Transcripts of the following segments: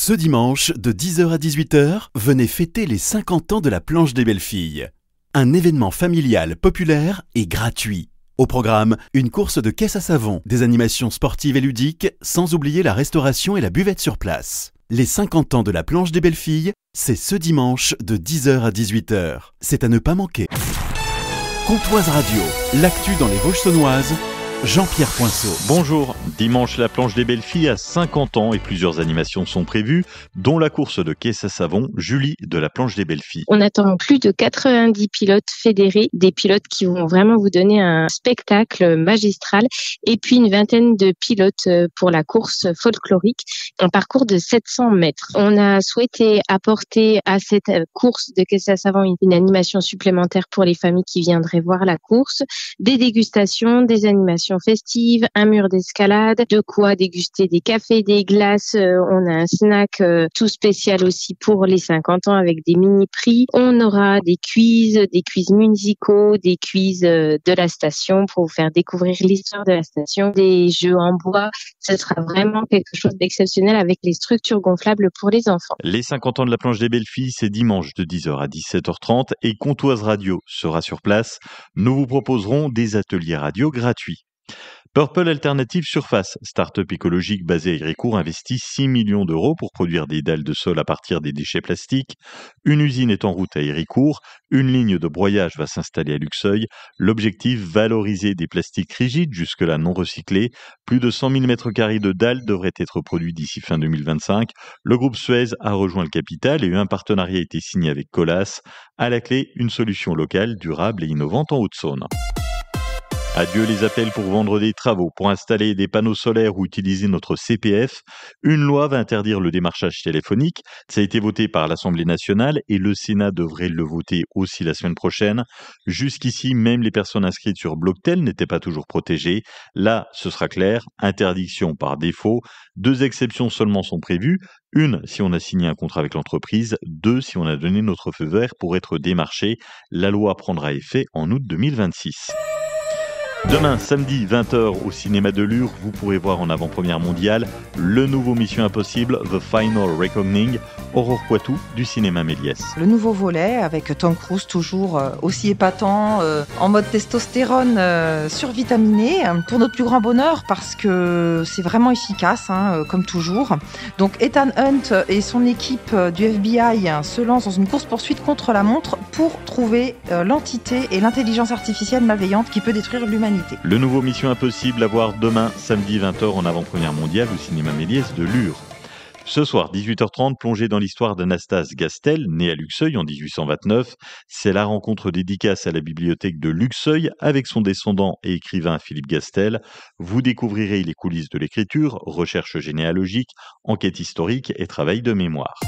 Ce dimanche, de 10h à 18h, venez fêter les 50 ans de la planche des belles filles. Un événement familial, populaire et gratuit. Au programme, une course de caisse à savon, des animations sportives et ludiques, sans oublier la restauration et la buvette sur place. Les 50 ans de la planche des belles filles, c'est ce dimanche de 10h à 18h. C'est à ne pas manquer. Comtoise Radio, l'actu dans les Vosges saunoises, Jean-Pierre Poinceau. Bonjour, dimanche la planche des belles filles a 50 ans et plusieurs animations sont prévues, dont la course de caisse à savon, Julie de la planche des belles filles. On attend plus de 90 pilotes fédérés, des pilotes qui vont vraiment vous donner un spectacle magistral, et puis une vingtaine de pilotes pour la course folklorique, un parcours de 700 mètres. On a souhaité apporter à cette course de caisse à savon une animation supplémentaire pour les familles qui viendraient voir la course, des dégustations, des animations festives, un mur d'escalade, de quoi déguster des cafés, des glaces. On a un snack tout spécial aussi pour les 50 ans avec des mini-prix. On aura des quiz musicaux, des quiz de la station pour vous faire découvrir l'histoire de la station, des jeux en bois. Ce sera vraiment quelque chose d'exceptionnel avec les structures gonflables pour les enfants. Les 50 ans de la planche des belles filles, c'est dimanche de 10h à 17h30 et Comtoise Radio sera sur place. Nous vous proposerons des ateliers radio gratuits. Purple Alternative Surface, start-up écologique basée à Héricourt, investit 6 millions d'euros pour produire des dalles de sol à partir des déchets plastiques. Une usine est en route à Héricourt. Une ligne de broyage va s'installer à Luxeuil. L'objectif, valoriser des plastiques rigides, jusque-là non recyclés. Plus de 100 000 m² de dalles devraient être produits d'ici fin 2025. Le groupe Suez a rejoint le capital et un partenariat a été signé avec Colas. À la clé, une solution locale, durable et innovante en Haute-Saône. Adieu les appels pour vendre des travaux, pour installer des panneaux solaires ou utiliser notre CPF. Une loi va interdire le démarchage téléphonique. Ça a été voté par l'Assemblée nationale et le Sénat devrait le voter aussi la semaine prochaine. Jusqu'ici, même les personnes inscrites sur Blocktel n'étaient pas toujours protégées. Là, ce sera clair, interdiction par défaut. 2 exceptions seulement sont prévues. Une, si on a signé un contrat avec l'entreprise. 2, si on a donné notre feu vert pour être démarché. La loi prendra effet en août 2026. Demain, samedi, 20h, au cinéma de Lure, vous pourrez voir en avant-première mondiale le nouveau Mission Impossible, The Final Reckoning, Aurore Poitou du cinéma Méliès. Le nouveau volet avec Tom Cruise toujours aussi épatant, en mode testostérone survitaminé, pour notre plus grand bonheur parce que c'est vraiment efficace, comme toujours. Donc Ethan Hunt et son équipe du FBI se lancent dans une course-poursuite contre la montre pour trouver l'entité et l'intelligence artificielle malveillante qui peut détruire l'humanité. Le nouveau Mission Impossible à voir demain, samedi 20h, en avant-première mondiale au cinéma Méliès de Lure. Ce soir, 18h30, plongée dans l'histoire d'Anastase Gastel, née à Luxeuil en 1829. C'est la rencontre dédicace à la bibliothèque de Luxeuil avec son descendant et écrivain Philippe Gastel. Vous découvrirez les coulisses de l'écriture, recherche généalogique, enquête historique et travail de mémoire.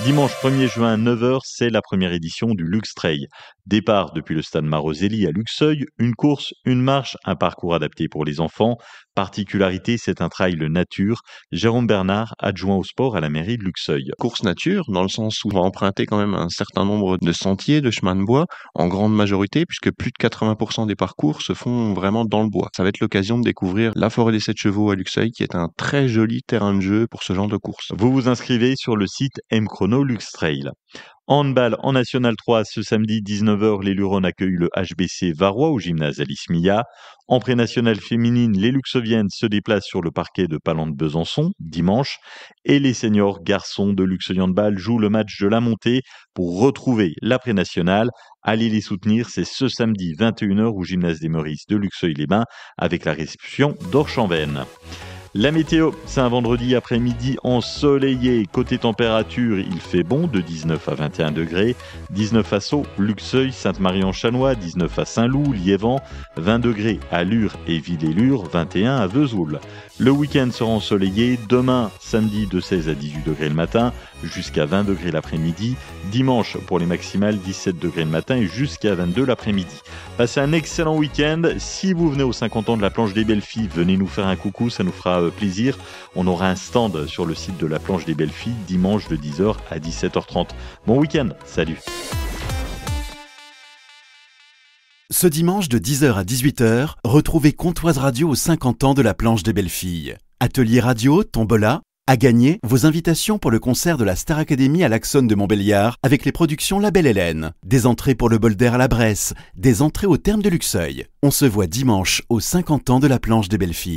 Dimanche 1er juin à 9h, c'est la première édition du Lux Trail. Départ depuis le stade Maroselli à Luxeuil, une course, une marche, un parcours adapté pour les enfants. Particularité, c'est un trail nature. Jérôme Bernard, adjoint au sport à la mairie de Luxeuil. Course nature, dans le sens où on va emprunter quand même un certain nombre de sentiers, de chemins de bois, en grande majorité, puisque plus de 80% des parcours se font vraiment dans le bois. Ça va être l'occasion de découvrir la forêt des 7 chevaux à Luxeuil, qui est un très joli terrain de jeu pour ce genre de course. Vous vous inscrivez sur le site mchrono Lux Trail. Handball en National 3, ce samedi 19h, les Luronnes accueillent le HBC Varois au gymnase Alice Milla. En pré-nationale féminine, les Luxeuviennes se déplacent sur le parquet de Palan-de-Besançon, dimanche. Et les seniors garçons de Luxeuil Handball jouent le match de la montée pour retrouver la pré-nationale. Allez les soutenir, c'est ce samedi 21h au gymnase des Meurices de Luxeuil-les-Bains avec la réception d'Orchambaine. La météo, c'est un vendredi après-midi ensoleillé. Côté température, il fait bon de 19 à 21 degrés. 19 à Sceaux, Luxeuil, Sainte-Marie-en-Chanois, 19 à Saint-Loup, Liévent, 20 degrés à Lure et Villers-Lure, 21 à Vesoul. Le week-end sera ensoleillé. Demain, samedi, de 16 à 18 degrés le matin, jusqu'à 20 degrés l'après-midi. Dimanche, pour les maximales, 17 degrés le matin et jusqu'à 22 l'après-midi. Passez un excellent week-end. Si vous venez aux 50 ans de la planche des belles filles, venez nous faire un coucou, ça nous fera plaisir. On aura un stand sur le site de la planche des belles filles, dimanche de 10h à 17h30. Bon week-end, salut. Ce dimanche de 10h à 18h, retrouvez Comtoise Radio aux 50 ans de la planche des belles filles. Atelier radio, tombola, À gagner, vos invitations pour le concert de la Star Academy à l'Axon de Montbéliard avec les productions La Belle Hélène. Des entrées pour le Bol d'Air à la Bresse, des entrées au Terme de Luxeuil. On se voit dimanche aux 50 ans de la planche des belles filles.